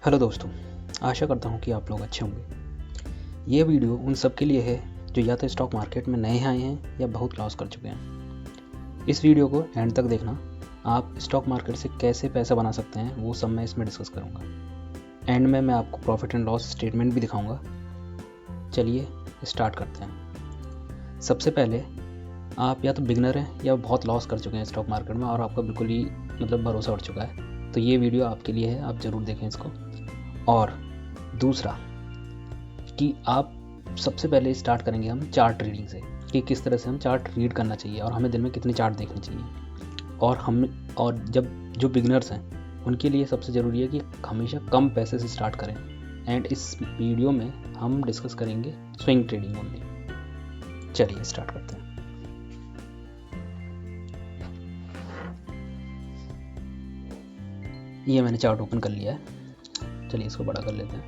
Hello दोस्तों, आशा करता हूँ कि आप लोग अच्छे होंगे। ये वीडियो उन सब के लिए है जो या तो स्टॉक मार्केट में नए आए हैं या बहुत लॉस कर चुके हैं। इस वीडियो को एंड तक देखना। आप स्टॉक मार्केट से कैसे पैसा बना सकते हैं वो सब मैं इसमें डिस्कस करूँगा। एंड में मैं आपको प्रॉफिट एंड लॉस स्टेटमेंट भी दिखाऊँगा। चलिए स्टार्ट करते हैं। सबसे पहले आप या तो बिगनर हैं या बहुत लॉस कर चुके हैं स्टॉक मार्केट में और आपका बिल्कुल ही भरोसा उठ चुका है, तो ये वीडियो आपके लिए है, आप ज़रूर देखें इसको। और दूसरा कि आप सबसे पहले स्टार्ट करेंगे हम चार्ट रीडिंग से कि किस तरह से हम चार्ट रीड करना चाहिए और हमें दिन में कितने चार्ट देखने चाहिए। और जब जो बिगनर्स हैं उनके लिए सबसे ज़रूरी है कि हमेशा कम पैसे से स्टार्ट करें। एंड इस वीडियो में हम डिस्कस करेंगे स्विंग ट्रेडिंग ओनली। चलिए स्टार्ट करते हैं। ये मैंने चार्ट ओपन कर लिया है, चलिए इसको बड़ा कर लेते हैं।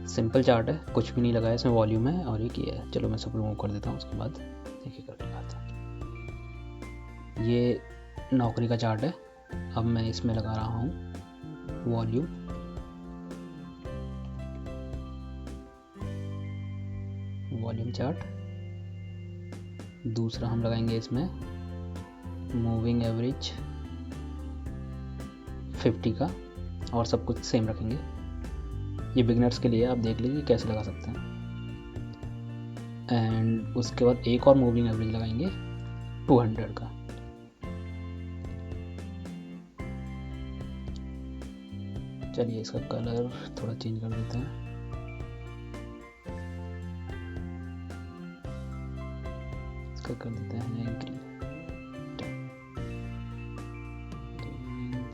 सिंपल चार्ट है, कुछ भी नहीं लगाया इसमें, वॉल्यूम है और एक ये है। चलो मैं सब रिमूव कर देता हूँ, उसके बाद देखिए कर दिखाता हूँ। ये नौकरी का चार्ट है। अब मैं इसमें लगा रहा हूँ वॉल्यूम चार्ट। दूसरा हम लगाएंगे इसमें मूविंग एवरेज 50 का, और सब कुछ सेम रखेंगे। ये बिगनर्स के लिए आप देख लीजिए कैसे लगा सकते हैं। एंड उसके बाद एक और मूविंग एवरेज लगाएंगे 200 का। चलिए इसका कलर थोड़ा चेंज कर देते हैं। इसका कर देते हैं ग्रीन,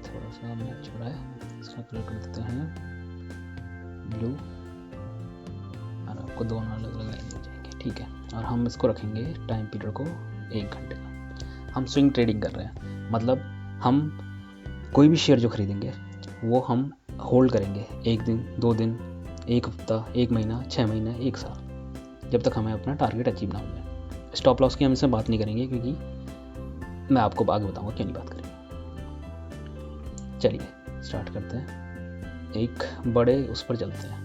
थोड़ा सा मैच हो रहा है। इसका कलर कर देते हैं ब्लू, और आपको दोनों अलग अलग लाइन हो जाएंगे, ठीक है। और हम इसको रखेंगे टाइम पीरियड को 1 घंटे का। हम स्विंग ट्रेडिंग कर रहे हैं, मतलब हम कोई भी शेयर जो खरीदेंगे वो हम होल्ड करेंगे 1 दिन, 2 दिन, 1 हफ्ता, 1 महीना, 6 महीने, 1 साल, जब तक हमें अपना टारगेट अचीव ना हो जाए। स्टॉप लॉस की हम इसमें बात नहीं करेंगे क्योंकि मैं आपको आगे बताऊंगा क्यों नहीं बात करेंगे। चलिए स्टार्ट करते हैं, एक बड़े उस पर चलते हैं।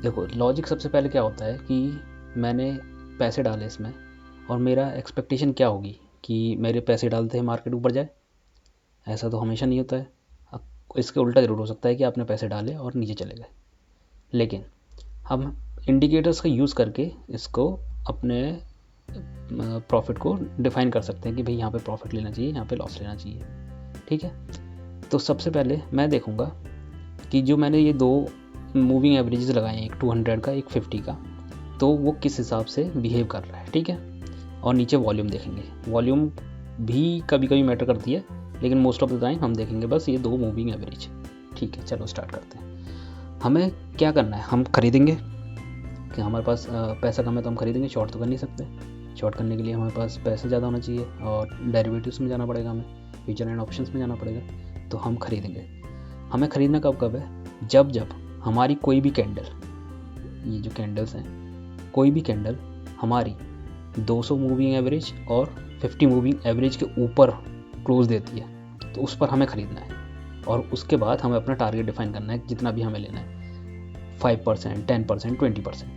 देखो लॉजिक सबसे पहले क्या होता है कि मैंने पैसे डाले इसमें और मेरा एक्सपेक्टेशन क्या होगी कि मेरे पैसे डालते हैं मार्केट ऊपर जाए। ऐसा तो हमेशा नहीं होता है। अब इसके उल्टा ज़रूर हो सकता है कि आपने पैसे डाले और नीचे चले गए। लेकिन हम इंडिकेटर्स का यूज़ करके इसको अपने प्रॉफिट को डिफाइन कर सकते हैं कि भाई यहाँ पे प्रॉफिट लेना चाहिए, यहाँ पे लॉस लेना चाहिए, ठीक है। तो सबसे पहले मैं देखूँगा कि जो मैंने ये 2 मूविंग एवरेजेस लगाए हैं, एक 200 का, एक 50 का, तो वो किस हिसाब से बिहेव कर रहा है, ठीक है। और नीचे वॉल्यूम देखेंगे। वॉल्यूम भी कभी कभी मैटर करती है, लेकिन मोस्ट ऑफ द टाइम हम देखेंगे बस ये 2 मूविंग एवरेज, ठीक है। चलो स्टार्ट करते हैं। हमें क्या करना है, हम खरीदेंगे कि हमारे पास पैसा कम है तो हम खरीदेंगे, शॉर्ट तो कर नहीं सकते। शॉर्ट करने के लिए हमारे पास पैसा ज़्यादा होना चाहिए और डेरिवेटिव्स में जाना पड़ेगा, हमें फ्यूचर एंड ऑप्शंस में जाना पड़ेगा, तो हम खरीदेंगे। हमें ख़रीदना कब है, जब हमारी कोई भी कैंडल, ये जो कैंडल्स हैं, कोई भी कैंडल हमारी 200 मूविंग एवरेज और 50 मूविंग एवरेज के ऊपर क्लोज देती है, तो उस पर हमें ख़रीदना है। और उसके बाद हमें अपना टारगेट डिफाइन करना है, जितना भी हमें लेना है, 5%, 10%, 20%।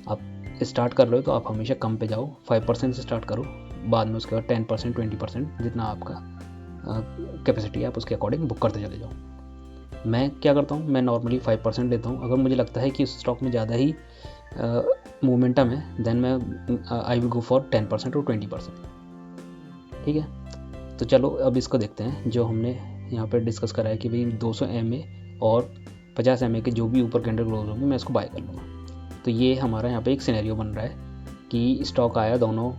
आप स्टार्ट कर रहे हो तो आप हमेशा कम पे जाओ, 5% से स्टार्ट करो, बाद में उसके बाद 10%, 20%, जितना आपका कैपेसिटी है आप उसके अकॉर्डिंग बुक करते चले जाओ। मैं क्या करता हूँ, मैं नॉर्मली 5% लेता हूँ। अगर मुझे लगता है कि उस स्टॉक में ज़्यादा ही मोमेंटम है, देन मैं आई विल गो फॉर 10% और 20%, ठीक है। तो चलो अब इसको देखते हैं। जो हमने यहाँ पर डिस्कस करा है कि भाई 200 MA और 50 MA के जो भी ऊपर कैंडल क्लोज होगी मैं इसको बाय कर लूँगा। तो ये हमारा यहाँ पे एक सिनेरियो बन रहा है कि स्टॉक आया दोनों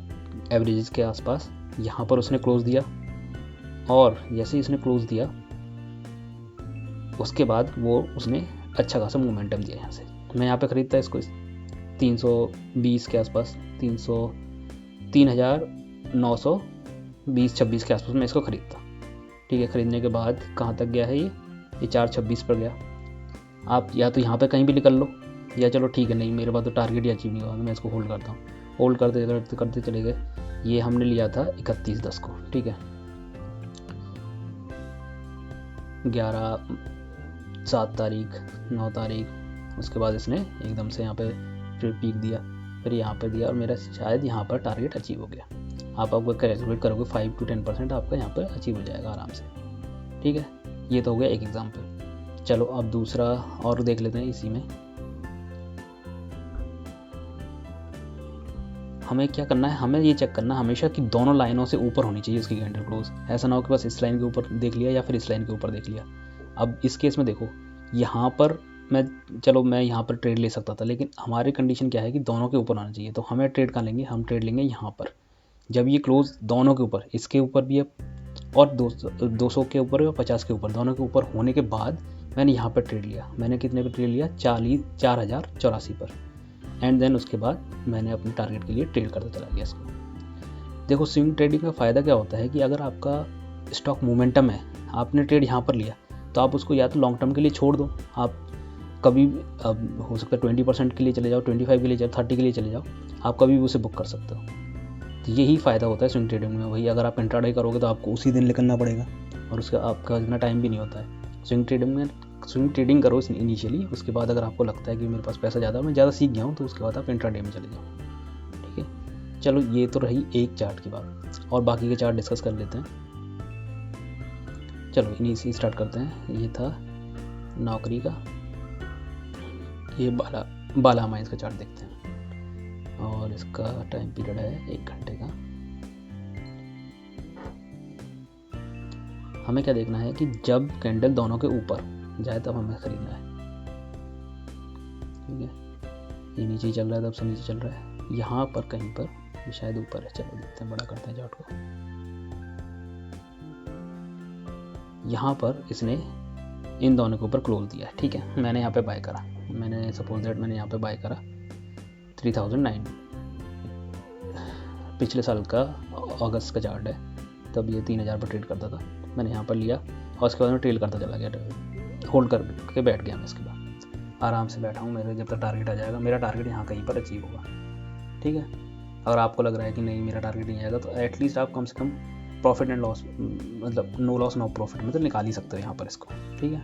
एवरेजेस के आसपास, यहाँ पर उसने क्लोज दिया, और जैसे ही इसने क्लोज दिया उसके बाद वो उसने अच्छा खासा मोमेंटम दिया। यहाँ से मैं यहाँ पे ख़रीदता इसको 320 के आसपास, 3,920-26 के आसपास मैं इसको ख़रीदता, ठीक है। ख़रीदने के बाद कहाँ तक गया है, ये 426 पर गया। आप या तो यहाँ पे कहीं भी निकल लो, या चलो ठीक है नहीं मेरे पास तो टारगेट ही अचीव नहीं हुआ, मैं इसको होल्ड करता हूँ। होल्ड करते करते करते चले गए। ये हमने लिया था 31/10 को, ठीक है। 7 तारीख, 9 तारीख, उसके बाद इसने एकदम से यहाँ पे फिर पीक दिया, फिर यहाँ पे दिया और मेरा शायद यहाँ पर टारगेट अचीव हो गया। आप अगर कैलकुलेट करोगे 5 to 10% आपका यहाँ पर अचीव हो जाएगा आराम से। ठीक है, ये तो हो गया एक एग्जाम्पल। चलो अब दूसरा और देख लेते हैं। इसी में हमें क्या करना है, हमें ये चेक करना है हमेशा कि दोनों लाइनों से ऊपर होनी चाहिए उसकी कैंडल क्लोज। ऐसा ना हो कि बस इस लाइन के ऊपर देख लिया या फिर इस लाइन के ऊपर देख लिया। अब इस केस में देखो, यहाँ पर मैं यहाँ पर ट्रेड ले सकता था, लेकिन हमारी कंडीशन क्या है कि दोनों के ऊपर आना चाहिए। तो हमें ट्रेड कहाँ लेंगे, हम ट्रेड लेंगे यहाँ पर। जब ये क्लोज दोनों के ऊपर, इसके ऊपर भी है और 200 के ऊपर और 50 के ऊपर, दोनों के ऊपर होने के बाद मैंने यहाँ पर ट्रेड लिया। मैंने कितने पर ट्रेड लिया, 4084 पर। एंड देन उसके बाद मैंने अपने टारगेट के लिए ट्रेड करता चला गया इसको। देखो, स्विंग ट्रेडिंग का फ़ायदा क्या होता है कि अगर आपका स्टॉक मोमेंटम है, आपने ट्रेड यहाँ पर लिया, तो आप उसको या तो लॉन्ग टर्म के लिए छोड़ दो। आप कभी हो सकता है 20% के लिए चले जाओ, 25 के लिए, 30 के लिए चले जाओ, आप कभी भी उसे बुक कर सकते हो। तो यही फ़ायदा होता है स्विंग ट्रेडिंग में। वही अगर आप इंट्राडे करोगे तो आपको उसी दिन निकलना पड़ेगा और उसका आपका इतना टाइम भी नहीं होता है। स्विंग ट्रेडिंग करो इनिशियली, उसके बाद अगर आपको लगता है कि मेरे पास पैसा ज़्यादा, मैं ज़्यादा सीख गया हूँ, तो उसके बाद आप इंट्राडे में चले जाओ। ठीक है, चलो ये तो रही एक चार्ट की बात, और बाकी के चार्ट डिस्कस कर लेते हैं। चलो इन्हीं से स्टार्ट करते हैं। ये था नौकरी का, ये बाला माइंस का चार्ट देखते हैं, और इसका टाइम पीरियड है 1 घंटे का। हमें क्या देखना है कि जब कैंडल दोनों के ऊपर जाए तब हमें खरीदना है। ठीक है, ये नीचे ही चल रहा है, तब से नीचे चल रहा है। यहाँ पर कहीं पर ये शायद ऊपर है। चलो देखते हैं, बड़ा करते हैं चार्ट को। यहाँ पर इसने इन दोनों के ऊपर क्लोज दिया है। ठीक है, मैंने यहाँ पे बाय करा, मैंने सपोज दैट मैंने यहाँ पे बाय करा 3009, पिछले साल का अगस्त का चार्ट है, तब ये 3000 पर ट्रेड करता था। मैंने यहाँ पर लिया और उसके बाद मैं ट्रेड करता चला गया, होल्ड करके बैठ गया। मैं इसके बाद आराम से बैठा हूँ, मेरे जब तक टारगेट आ जाएगा। मेरा टारगेट यहाँ कहीं पर अचीव होगा। ठीक है, अगर आपको लग रहा है कि नहीं मेरा टारगेट नहीं आएगा, तो एटलीस्ट आप कम से कम प्रॉफिट एंड लॉस, मतलब नो लॉस नो प्रॉफिट में तो निकाल ही सकते हो यहाँ पर इसको। ठीक है,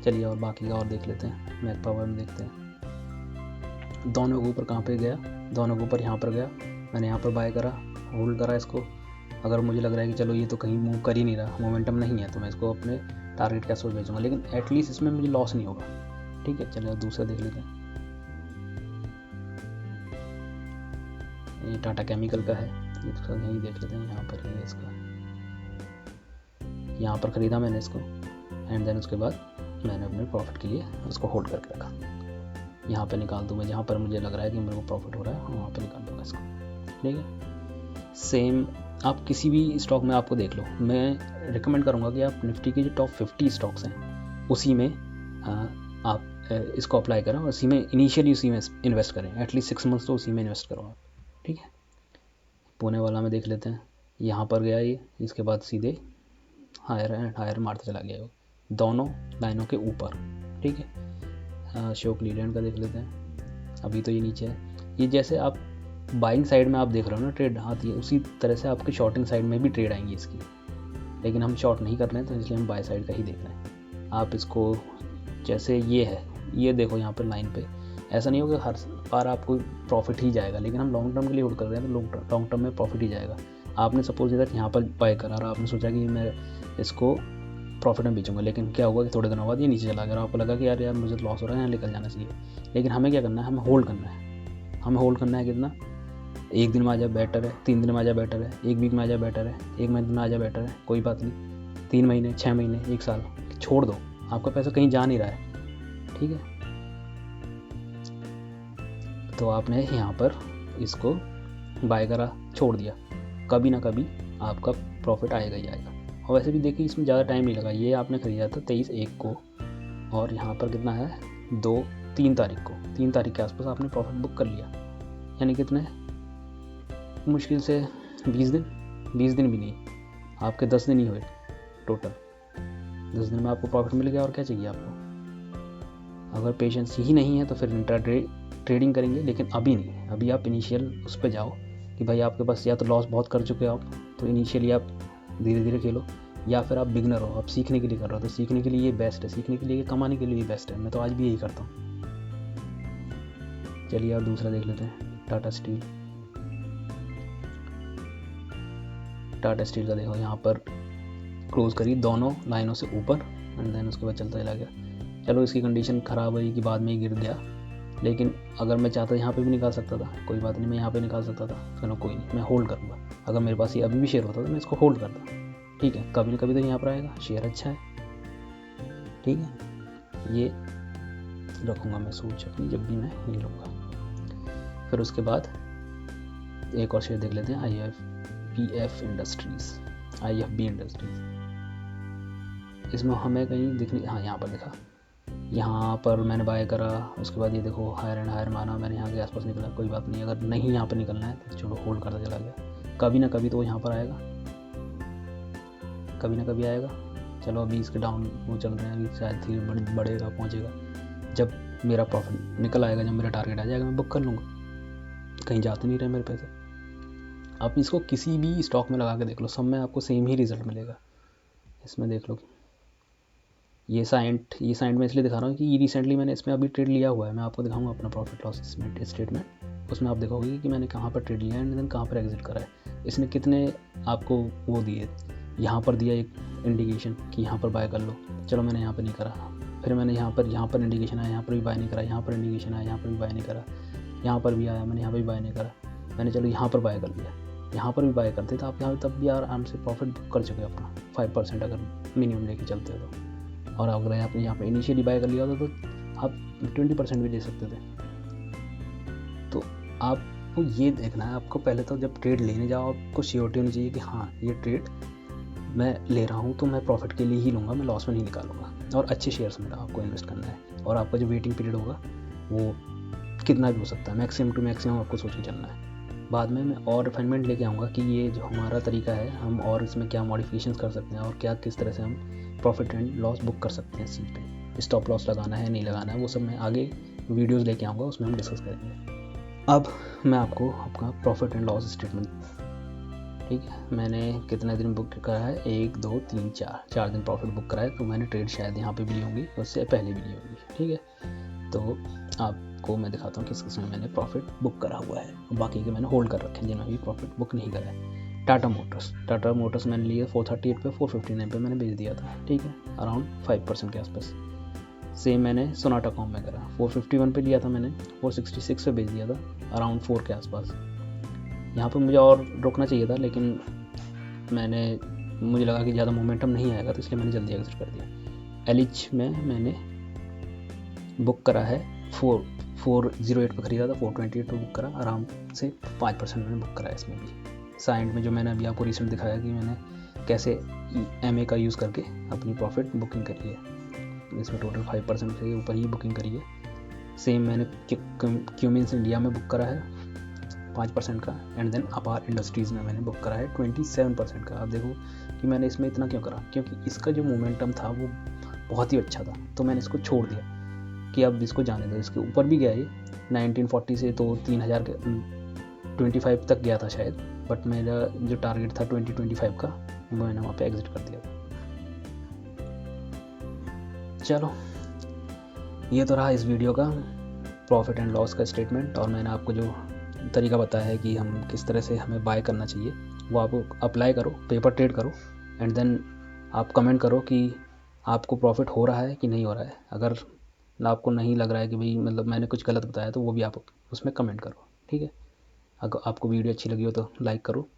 चलिए और बाकी का और देख लेते हैं। मैक पावर में देखते हैं दोनों के ऊपर कहाँ पे गया, दोनों के ऊपर यहाँ पर गया। मैंने यहाँ पर बाय करा, होल्ड करा इसको। अगर मुझे लग रहा है कि चलो ये तो कहीं मूव कर ही नहीं रहा, मोमेंटम नहीं है, तो मैं इसको अपने टारगेट कैसे बेचूंगा, लेकिन एटलीस्ट इसमें मुझे लॉस नहीं होगा। ठीक है, चलिए दूसरा देख लेते हैं। ये टाटा केमिकल का है, इसका यही देख लेते हैं। यहाँ पर है इसका, यहाँ पर ख़रीदा मैंने इसको, एंड देन उसके बाद मैंने अपने प्रॉफिट के लिए उसको होल्ड करके रखा। यहाँ पे निकाल दूँ मैं, जहाँ पर मुझे लग रहा है कि मेरे को प्रॉफिट हो रहा है वहाँ पे निकाल दूँगा इसको। ठीक है, सेम आप किसी भी स्टॉक में आपको देख लो। मैं रिकमेंड करूँगा कि आप निफ्टी के जो टॉप 50 स्टॉक्स हैं उसी में आप इसको अप्लाई करें, और उसी में इनिशियली उसी में इन्वेस्ट करें। एटलीस्ट 6 मंथ्स तो उसी में इन्वेस्ट करो आप। ठीक है, पुणे वाला में देख लेते हैं। यहाँ पर गया ये, इसके बाद सीधे हायर एंड हायर मारते चला गया दोनों लाइनों के ऊपर। ठीक है, अशोक लीलैंड का देख लेते हैं। अभी तो ये नीचे है। ये जैसे आप बाइंग साइड में आप देख रहे हो ना ट्रेड आती है, उसी तरह से आपकी शॉर्टिंग साइड में भी ट्रेड आएंगी इसकी, लेकिन हम शॉर्ट नहीं कर रहे हैं, तो इसलिए हम बाय साइड का ही देख रहे हैं। आप इसको जैसे ये है, ये देखो यहाँ पर लाइन पे, ऐसा नहीं होगा हर बार आपको प्रॉफिट ही जाएगा, लेकिन हम लॉन्ग टर्म के लिए होल्ड कर रहे हैं तो लॉन्ग टर्म में प्रॉफिट ही जाएगा। आपने सपोज इधर यहाँ पर बाय करा और आपने सोचा कि मैं इसको प्रॉफिट में बेचूंगा, लेकिन क्या होगा कि थोड़े दिनों बाद ये नीचे चला गया और आपको लगा कि यार मुझे लॉस हो रहा है, यहाँ निकल जाना चाहिए। लेकिन हमें क्या करना है, हमें होल्ड करना है। हमें होल्ड करना है कितना, 1 दिन में आ जाए बेटर है, 3 दिन में आ जाए बेटर है, 1 वीक में आ जाए बेटर है, 1 महीने में आ जाए बेटर है, कोई बात नहीं। 3 महीने, 6 महीने, 1 साल छोड़ दो, आपका पैसा कहीं जा नहीं रहा है। ठीक है, तो आपने यहाँ पर इसको बाय करा, छोड़ दिया, कभी ना कभी आपका प्रॉफिट आएगा ही आएगा। और वैसे भी देखिए इसमें ज़्यादा टाइम नहीं लगा। ये आपने ख़रीदा था 23/1 को, और यहाँ पर कितना है 3 तारीख को, 3 तारीख के आसपास आपने प्रॉफिट बुक कर लिया। यानी कितने, मुश्किल से 20 दिन भी नहीं, आपके 10 दिन ही हुए टोटल। 10 दिन में आपको प्रॉफिट मिल गया, और क्या चाहिए आपको। अगर पेशेंस ही नहीं है तो फिर इंट्राडे ट्रेडिंग करेंगे, लेकिन अभी नहीं। अभी आप इनिशियल उस पर जाओ कि भाई आपके पास या तो लॉस बहुत कर चुके हो आप, तो इनिशियली आप धीरे धीरे खेलो, या फिर आप बिगनर हो, आप सीखने के लिए कर रहे हो, तो सीखने के लिए ये बेस्ट है, सीखने के लिए, कमाने के लिए ये बेस्ट है। मैं तो आज भी यही करता हूँ। चलिए आप दूसरा देख लेते हैं, टाटा स्टील। टाटा स्टील का देखो यहाँ पर क्लोज करी दोनों लाइनों से ऊपर एंड देन उसके बाद चलता चला गया। चलो इसकी कंडीशन ख़राब हुई कि बाद में ही गिर गया, लेकिन अगर मैं चाहता यहाँ पे भी निकाल सकता था, कोई बात नहीं, मैं यहाँ पे निकाल सकता था। चलो कोई नहीं, मैं होल्ड करूँगा। अगर मेरे पास ये अभी भी शेयर होता तो मैं इसको होल्ड करता, ठीक है। कभी ना कभी तो यहाँ पर आएगा, शेयर अच्छा है, ठीक है। ये रखूँगा मैं सोच अपनी, जब भी मैं ये लूँगा। फिर उसके बाद एक और शेयर देख लेते हैं, IFBF इंडस्ट्रीज़, IFB इंडस्ट्रीज़। इसमें हमें कहीं दिख नहीं, हाँ यहाँ पर देखा, यहाँ पर मैंने बाय करा। उसके बाद ये देखो हायर एंड हायर माना, मैंने यहाँ के आसपास निकला, कोई बात नहीं। अगर नहीं यहाँ पर निकलना है तो चलो होल्ड करता चला गया, कभी ना कभी तो यहाँ पर आएगा, कभी ना कभी आएगा। चलो अभी इसके डाउन वो चल रहे हैं, अभी शायद धीरे बढ़ेगा, पहुँचेगा। जब मेरा प्रॉफिट निकल आएगा, जब मेरा टारगेट आ जाएगा, मैं बुक कर लूँगा, कहीं जाते नहीं रहे मेरे पैसे। आप इसको किसी भी स्टॉक में लगा के देख लो, सब में आपको सेम ही रिजल्ट मिलेगा। इसमें देख लो, ये साइंट मैं इसलिए दिखा रहा हूँ कि रिसेंटली मैंने इसमें अभी ट्रेड लिया हुआ है। मैं आपको दिखाऊंगा अपना प्रॉफिट लॉस स्टेटमेंट, उसमें आप देखोगे कि मैंने कहाँ पर ट्रेड लिया है एंड देन कहाँ पर एग्जिट करा है। इसने कितने आपको वो दिए, यहाँ पर दिया एक इंडिकेशन कि यहाँ पर बाय कर लो, चलो मैंने यहाँ पर नहीं करा। फिर मैंने यहाँ पर इंडिकेशन आया, यहाँ पर भी बाय नहीं करा, यहाँ पर इंडिकेशन आया, यहाँ पर भी बाय नहीं करा, यहाँ पर भी आया, मैंने यहाँ पर भी बाय नहीं करा। मैंने चलो यहाँ पर बाय कर लिया, यहाँ पर भी बाय करते तो आप यहाँ तब भी आराम से प्रॉफिट बुक कर चुके अपना 5% अगर मिनिमम लेके चलते हो तो। और अगर आपने यहाँ पर इनिशियली बाय कर लिया होता तो आप 20% भी ले सकते थे। तो आपको ये देखना है, आपको पहले तो जब ट्रेड लेने जाओ आपको श्योरिटी होनी चाहिए कि हाँ ये ट्रेड मैं ले रहा हूँ तो मैं प्रॉफिट के लिए ही लूँगा, मैं लॉस में नहीं निकालूंगा। और अच्छे शेयर्स में आपको इन्वेस्ट करना है, और आपका जो वेटिंग पीरियड होगा वो कितना भी हो सकता है, मैक्सिमम टू मैक्सिमम आपको सोच के चलना है। बाद में मैं और रिफाइनमेंट लेके आऊँगा कि ये जो हमारा तरीका है, हम और इसमें क्या मॉडिफिकेशंस कर सकते हैं और क्या किस तरह से हम प्रॉफिट एंड लॉस बुक कर सकते हैं। इस चीज़ पे स्टॉप लॉस लगाना है नहीं लगाना है, वो सब मैं आगे वीडियोस लेके आऊँगा, उसमें हम डिस्कस करेंगे। अब मैं आपको आपका प्रॉफिट एंड लॉस स्टेटमेंट, ठीक है, मैंने कितने दिन बुक करा है, 1 2 3 4 दिन प्रॉफिट बुक करा है। तो मैंने ट्रेड शायद यहाँ पे भी ली होंगी, उससे पहले भी ली होंगी, ठीक है। तो आपको मैं दिखाता हूँ किस किस में मैंने प्रॉफिट बुक करा हुआ है, बाकी के मैंने होल्ड कर रखे हैं जिन्होंने भी प्रॉफिट बुक नहीं करा है। टाटा मोटर्स मैंने लिए 438 पे, 459 पे मैंने बेच दिया था, ठीक है, अराउंड 5% के आसपास। सेम मैंने सोनाटा कॉम में करा, 451 पे लिया था मैंने, 466 पे बेच दिया था, अराउंड 4 के आसपास। यहाँ पर मुझे और रोकना चाहिए था, लेकिन मुझे लगा कि ज़्यादा मोमेंटम नहीं आएगा, तो इसलिए मैंने जल्दी एग्जिट कर दिया। एलिच में मैंने बुक करा है 408 पर ख़रीदा था, 428 पर बुक करा, आराम से 5% मैंने बुक करा है इसमें भी। साइड में जो मैंने अभी आपको रिसेंट दिखाया कि मैंने कैसे MA का यूज़ करके अपनी प्रॉफिट बुकिंग करी है, इसमें टोटल 5% से ऊपर ही बुकिंग करी है। सेम मैंने क्यूमिंस इंडिया में बुक करा है 5% का, एंड देन अपार इंडस्ट्रीज़ में मैंने बुक करा है 27% का। आप देखो कि मैंने इसमें इतना क्यों करा, क्योंकि इसका जो मोमेंटम था वो बहुत ही अच्छा था, तो मैंने इसको छोड़ दिया कि अब इसको जाने दो। इसके ऊपर भी गया ये 1940 से तो 3000 के 25 तक गया था शायद, बट मेरा जो टारगेट था 2025 का, मैंने वहाँ पे एग्जिट कर दिया था। चलो ये तो रहा इस वीडियो का प्रॉफिट एंड लॉस का स्टेटमेंट, और मैंने आपको जो तरीका बताया है कि हम किस तरह से हमें बाय करना चाहिए, वो आप अप्लाई करो, पेपर ट्रेड करो, एंड देन आप कमेंट करो कि आपको प्रॉफिट हो रहा है कि नहीं हो रहा है। अगर आपको नहीं लग रहा है कि भाई मतलब मैंने कुछ गलत बताया, तो वो भी आप उसमें कमेंट करो, ठीक है। अगर आपको वीडियो अच्छी लगी हो तो लाइक करो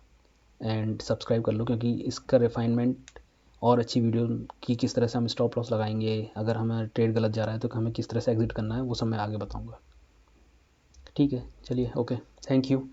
एंड सब्सक्राइब कर लो, क्योंकि इसका रिफाइनमेंट और अच्छी वीडियो कि किस तरह से हम स्टॉप लॉस लगाएंगे, अगर हमें ट्रेड गलत जा रहा है तो हमें किस तरह से एग्जिट करना है, वो सब मैं आगे बताऊँगा, ठीक है। चलिए, ओके, थैंक यू।